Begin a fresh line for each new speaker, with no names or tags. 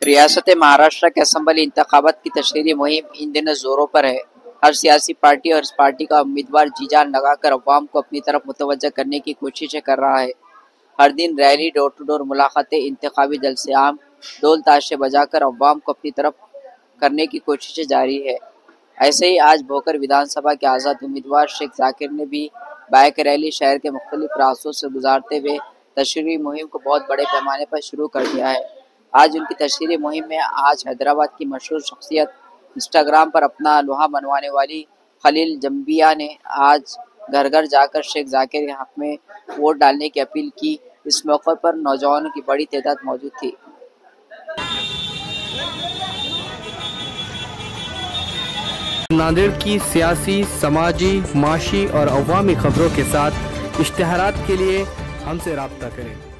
रियासत महाराष्ट्र के असम्बली इंतखाबात की तशहीरी मुहिम इन दिनों जोरों पर है। हर सियासी पार्टी और इस पार्टी का उम्मीदवार जी जान लगाकर अवाम को अपनी तरफ मुतवज्जह करने की कोशिशें कर रहा है। हर दिन रैली, डोर टू डोर मुलाकातें, इंतखाबी जलसे आम, ढोल ताशे बजाकर अवाम को अपनी तरफ करने की कोशिशें जारी है। ऐसे ही आज भोकर विधानसभा के आज़ाद उम्मीदवार शेख जाकिर ने भी बाइक रैली शहर के मुख्तलिफ रास्तों से गुजारते हुए तशहीरी मुहिम को बहुत बड़े पैमाने पर शुरू कर दिया है। आज उनकी तशहीरी मुहिम में आज हैदराबाद की मशहूर शख्सियत, इंस्टाग्राम पर अपना लोहा मनवाने वाली खलील जंबिया ने आज घर घर जाकर शेख जाकिर के हक में वोट डालने की अपील की। इस मौके पर नौजवानों की बड़ी तादाद मौजूद थी।
नांदेड़ की सियासी, समाजी, माशी और अवामी खबरों के साथ इश्तिहारात के लिए हमसे राब्ता करें।